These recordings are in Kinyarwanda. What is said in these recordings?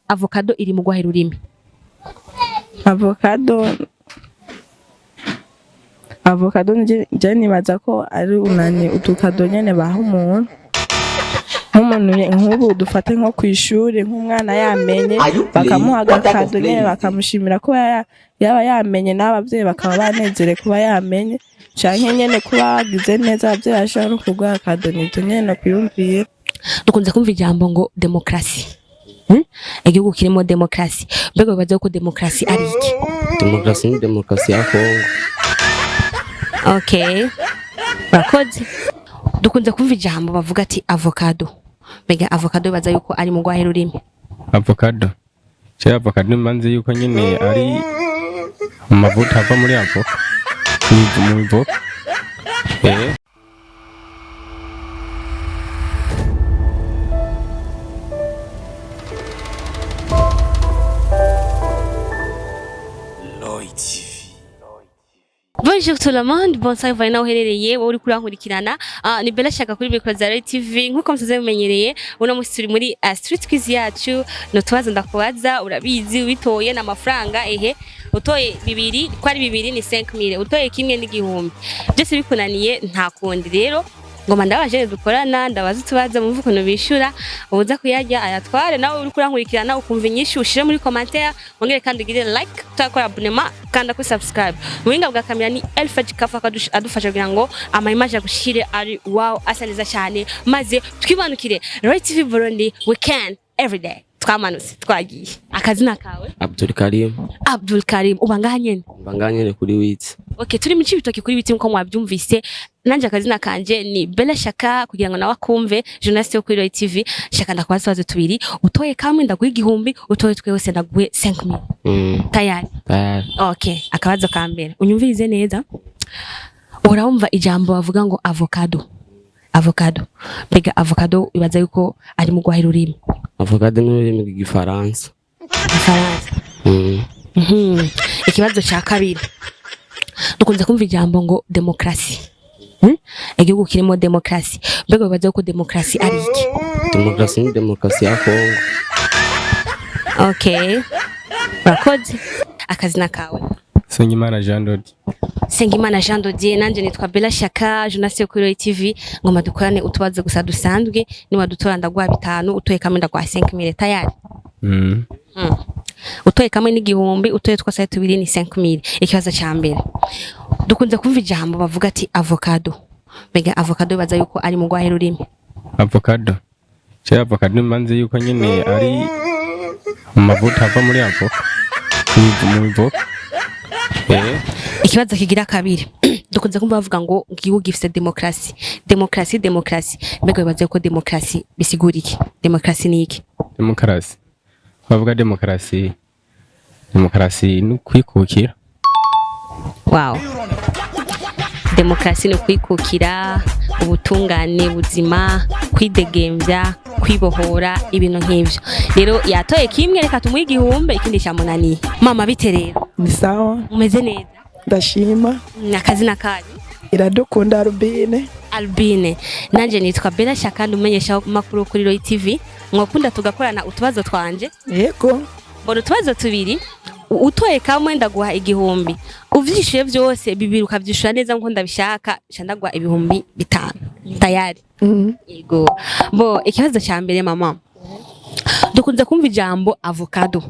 avocado iri mu gwahe rurimi? Avocado nje nibaza ko ari unani utukado nyene baho umuntu nk'ubu dufate nko kwishuri nk'umwana yamenye bakamuha agakado nyene bakamushimira ko yaba yamenye n'abavyeyi bakaba banezere kuba yamenye canke nyene kuba wagize neza abavyeyi bashobora kugwa akado nivyo nyene no kwiyumvira. Dukunze kumva ijambo ngo demokrasi. Igihugu kirimo demokrasi. Mbega bibaza ko demokrasi ari iki? Demokrasi ni demokrasi ya Kongo. Okay. Bakoze. Dukunze kumva ijambo bavuga ati avocado. Mbega avocado bibaza yuko ari mu gwahe rurimi? Avocado. Avocado manzi yuko nyine ari amavuta ava muri avoka. Mu avoka. Bonjour tout le monde, bonsoir vous naho herereye wowe uri kurankurikirana ni Bella Shaka kuri micro za Rai TV nkuko musaze mumenyereye uno musi turi muri street quiz yacu no tubaza ndakubaza urabizi witoye na mafaranga utoye bibiri kwari bibiri ni 5000 utoye kimwe n'igihumbi byose bikunaniye nta kundi rero ngoma ndabaje dukorana ndabaza tubaza mu vuko no bishura ubuza kuyajya ayatware nawe uri kurankurikirana ukumva inyishu ushire muri commentaire wongere kandi ugire like tutakora abonnement kanda ku subscribe muhinga bwa kamera ni Elfaj Kafa adufasha kugira ngo ama image agushire ari wow asaniza cyane maze twibanukire Rai TV Burundi we can every day twamanutse twagiye akazina kawe Abdul Karim ubanganye kuri witsi. Okay turi mu cibitoke kuri biti nko mwabyumvise nanje akazina kanje ni Bella Shaka kugira ngo nawe akumve journaliste yo kuri Rai TV Shaka ndakwazaze tubiri utoye kamwe ndaguha igihumbi utoye twese ndaguhe 5000 tayari. Okay akabazo ka mbere unyumvirize neza urumva ijambo bavuga ngo avocado mbega avocado ibaza yuko ari mu gwahe rurimi? Avocado ni ururimi rw'igifaransa. Ikibazo cya kabiri dukunze kumva ijambo ngo demokrasi. Igihugu kirimo demokrasi mbega bibaza yuko demokrasi ari iki? Demokrasi ni demokrasi ya Kongo. Okay bakoze akazina kawe? Sengimana Jean Dodier nanje nitwa Bella Shaka journaliste yo kuri Rai TV ngoma dukorane utubaze gusa dusanzwe niba dutora ndagwa 5 utoye kamwe ndagwa 5000 tayari. Utoye kamwe n'igihumbi utoye twase tubiri ni 5000. Ikibazo cya mbere dukunze kumva ijambo bavuga ati avocado mbega avocado bibaza yuko ari mu gwahe rurimi? Avocado manzi yuko nyine ari amavuta ava muri avoka. Mu avoka. Ikibazo kigira kabiri dukunze kumva bavuga ngo igihugu gifite demokrasi mbega bibaza yuko demokrasi bisigura iki? Demokrasi ni iki? Bavuga demokrasi ni kwikukira. Wow. Demokrasi ni kwikukira ubutungane buzima kwidegembya kwibohora ibintu nk'ivyo rero yatoye kimwe reka tumuha igihumbi ikindi cyamunaniye. Mama biterero Ni sawa umeze neza? Ndashima. Akazina kaje? Iradukunda Albine. Nanje nitwa Bella Shaka ndumenyesha makuru kuri Rai TV mwakunda tugakorana utubazo twanje. Yego mbona utubazo tubiri utoye kamwe ndaguha igihumbi uvyishuye byose bibiri ukavyishura neza nko ndabishaka ndagwa ibihumbi 5 tayari. Yego bo ikibazo cya mbere mama dukunze kumva ijambo avocado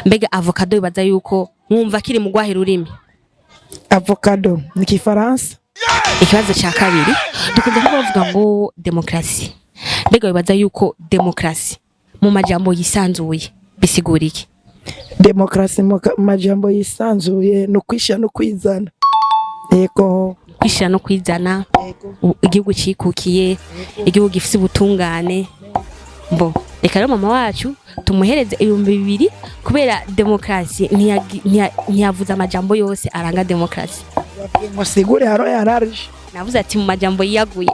mbega avocado bibaza yuko mwumva kiri mu gwahe rurimi? Avocado ni Kifaransa. Ikibazo cya kabiri dukunze kuvuga ngo demokrasi mbega bibaza yuko demokrasi mu majambo yisanzuye bisigura iki? Demokrasi mu majambo yisanzuye no kwisha no kwizana. Yego kwisha no kwizana igihugu cikukiye igihugu gifite ubutungane. Bo reka rero mama wacu tumuhereze 2000 kubera demokrasi ntiyavuza amajambo yose aranga demokrasi. Musigure haro yararije navuze ati mu majambo yiyaguye.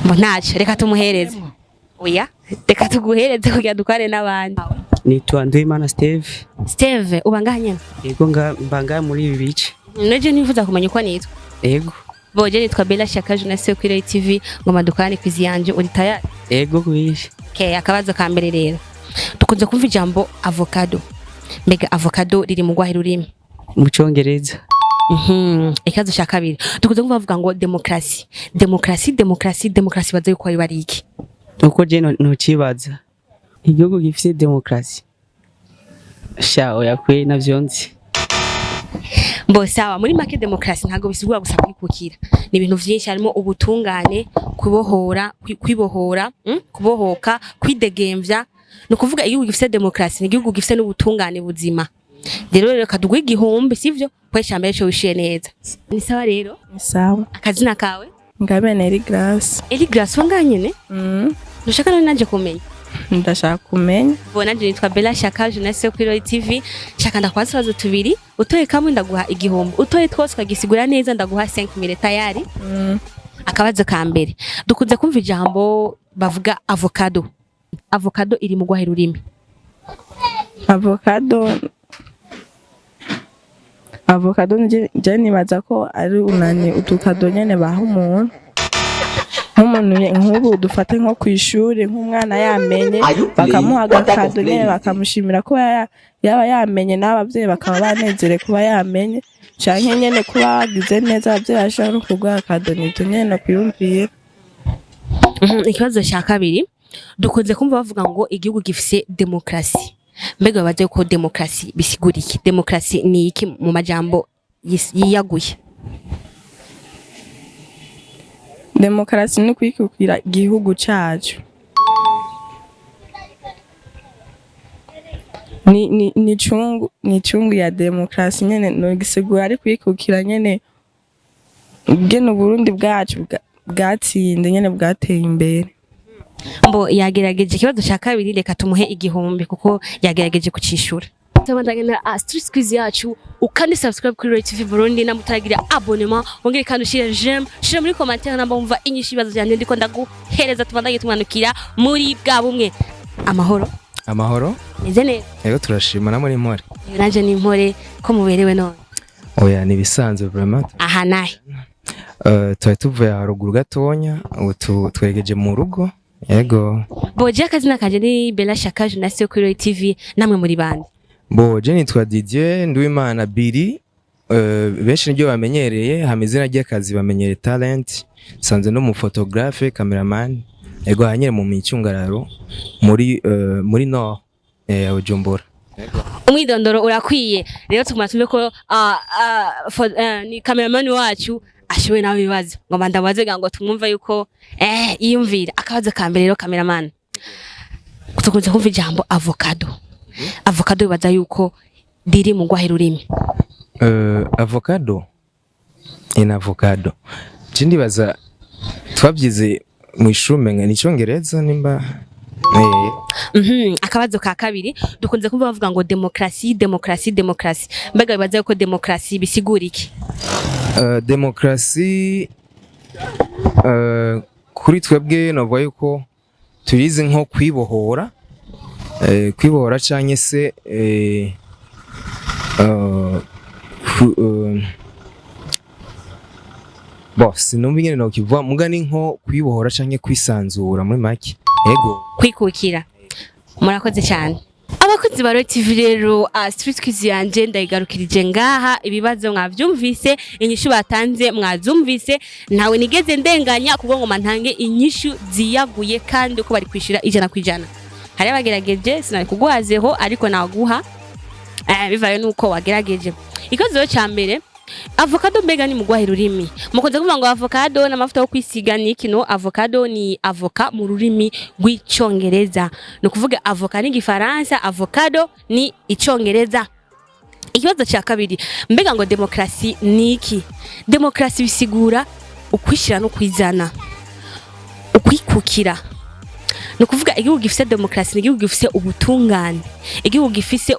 Bo ntaco reka tumuhereze. Oya reka tuguhereze kugira dukare n'abandi. Nitwa Ndwimana Steve ubanganye? Yego mbanga muri ibi bice. Neje nifuza kumenya uko nitwa. Yego boje nitwa Bella Shaka journaliste yo kuri Rai TV ngoma dukane quiz yanje uri tayari? Yego kwishe. Okay akabazo ka mbere rero dukunze kumva ijambo avocado. Mbega avocado riri mu rwahe rurimi? mu Congereza. Ikibazo cya kabiri dukunze kumva bavuga ngo demokrasi baza yuko ari bariki. Uko je no kibaza igihugu gifite demokrasi sha oya kwe navyonzi. Mbo sawa, muri make demokrasi ntago bisigura gusa kwikukira, ni ibintu vyinshi, harimo ubutungane, kubohoka, kwidegemvya. No kuvuga igihugu gifite demokrasi ni igihugu gifite n'ubutungane buzima. Rero kadugwa igihumbi sivyo kwesha mbere cyo wishiye neza. Ni sawa rero? Ni sawa. Akazina kawe? Ngabene Eri Grace. Eri Grace wanganyene? Nushaka none nanje kumenya. Ndashaka kumenya. Bona nje nitwa Bella Shaka journaliste yo kuri Roy TV. Shaka ndakwaza bazo tubiri, utoye kamwe ndaguha igihumbi. Utoye twose kagisigura neza ndaguha 5000 tayari. Akabazo ka mbere. Dukunze kumva ijambo bavuga avocado. Avocado iri mu rwahe rurimi? Avocado nje nibaza ko ari unani utukado nyene baha umuntu. Nk'ubu dufate nko kwishuri nk'umwana yamenye bakamuha agakado nyene bakamushimira ko yaba yamenye n'abavyeyi bakaba banezere kuba yamenye canke nyene kuba wagize neza abavyeyi bashobora no kuguha akado nivyo nyene no kwiyumvira. Ikibazo cya kabiri dukunze kumva bavuga ngo igihugu gifise demokrasi. Mbega baje ko demokrasi bisigura iki? Demokrasi ni iki mu majambo yiyaguye? Demokrasi ni kwikukira igihugu cacu. Ni chungu ya demokrasi nyene no gisigura ari kwikukira nyene ubwene Burundi bwacu bwatsinde nyene bwateye imbere. Mbo yagerageje ikibazo cya kabiri, reka tumuhe igihumbi kuko yagerageje kucishura. Tabandanye na Street Quiz yacu, ukandi subscribe kuri Roy TV Burundi na mutaragira abonnement, wongere kandi ushire j'aime, shira muri commentaire namba umva inyishu ibibazo cyane ndiko ndaguhereza, tubandanye tumanukira muri bwa bumwe. Amahoro neze neza. Yego turashima namwe impore. Nanje ni impore ko muberewe none. Oya ni bisanzwe vraiment. Aha nahe twari tuvuye haruguru gatonya twegeje mu rugo. Yego. Boje akazina kanje ni Bella Shaka journaliste yo kuri Roy TV, namwe muri bande? Boje nitwa Didier Nduwimana Biri, benshi nibyo bamenyereye, hamizina ry'akazi bamenyere talent, sanze no mu photographe, cameraman. Yego hanyere mu micungararo muri no Bujumbura. Umwidondoro urakwiye. Rero tumatumye ko ni cameraman wacu ashowe nawe bibazo ngo mandabaze ngo tumwumva yuko yiyumvira. Akabazo ka mbere rero cameraman, tukunze kumva ijambo avocado. Avocado bibaza yuko riri mu rwahe rurimi? Avocado kindi baza twabyize mu ishume ni Congereza nimba. Akabazo ka kabiri dukunze kumva bavuga ngo demokrasi. Mbega bibaza yuko demokrasi bisigura iki? Demokrasi kuri twebwe novuga yuko tuyize nko kwibohora canke se boss numva ingene no kivuga mugani nko kwibohora canke kwisanzura muri make. Yego kwikukira. Murakoze cyane abakozi ba Roy TV. Rero Street Quiz yanje ndayigarukirije ngaha, ibibazo mwavyumvise, inyishu batanze mwazumvise, ntawe nigeze ndenganya kuko ngo mantange inyishu ziyaguye kandi uko bari kwishira 100%. Hari abagerageje sinari kuguhazeho ariko naguha bivaye nuko wagerageje. Ikozo cya mbere, avocado mbega ni mugwahe rurimi? Mukoze kuvuga ngo avocado na mafuta yo kwisiga ni kino. Avocado ni avoka mu rurimi rw'icyongereza, no kuvuga avoka ni Gifaransa, avocado ni icyongereza. Ikibazo cya kabiri, mbega ngo demokrasi ni iki? Demokrasi bisigura ukwishira no kwizana, ukwikukira. No kuvuga igihugu gifise demokrasi ni igihugu gifise ubutungane, igihugu gifise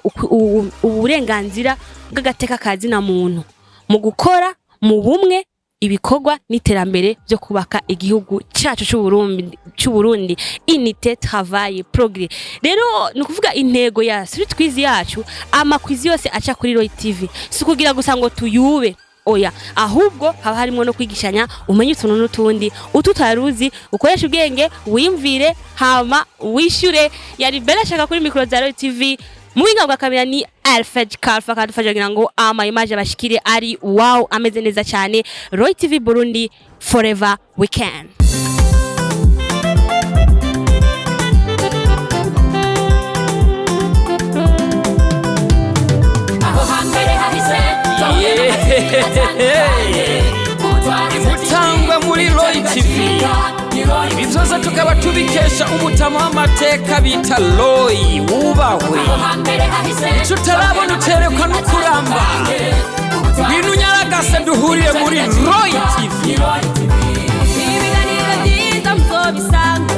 uburenganzira bw'agateka kazi na muntu mu gukora mu bumwe ibikorwa n'iterambere byo kubaka igihugu cyacu cy'u Burundi. Unité, travail, progrès. Rero no kuvuga intego ya Street Quiz yacu, amakwizi yose aca kuri Roy TV si kugira gusa ngo tuyube, oya, ahubwo haba harimo no kwigishanya umenye utuntu n'utundi ututaruzi, ukoresha ubwenge wimvire hama wishyure. Yari Bella Shaka kuri micro za Royal TV, muhinga bwa kamera ni Alfred Kalfa kadufasha kugira ngo ama image abashikire ari wow ameze neza cyane. Royal TV Burundi, forever we can. Imutangwa muri Royal TV, ibi byose tukaba tubikesha umutama w'amateka bita Roy wubahwe. Icyo utarabona uterekwa no kuramba, ngwino unyaragase duhurire muri Royal TV. Ibiganiro byiza muzobisanga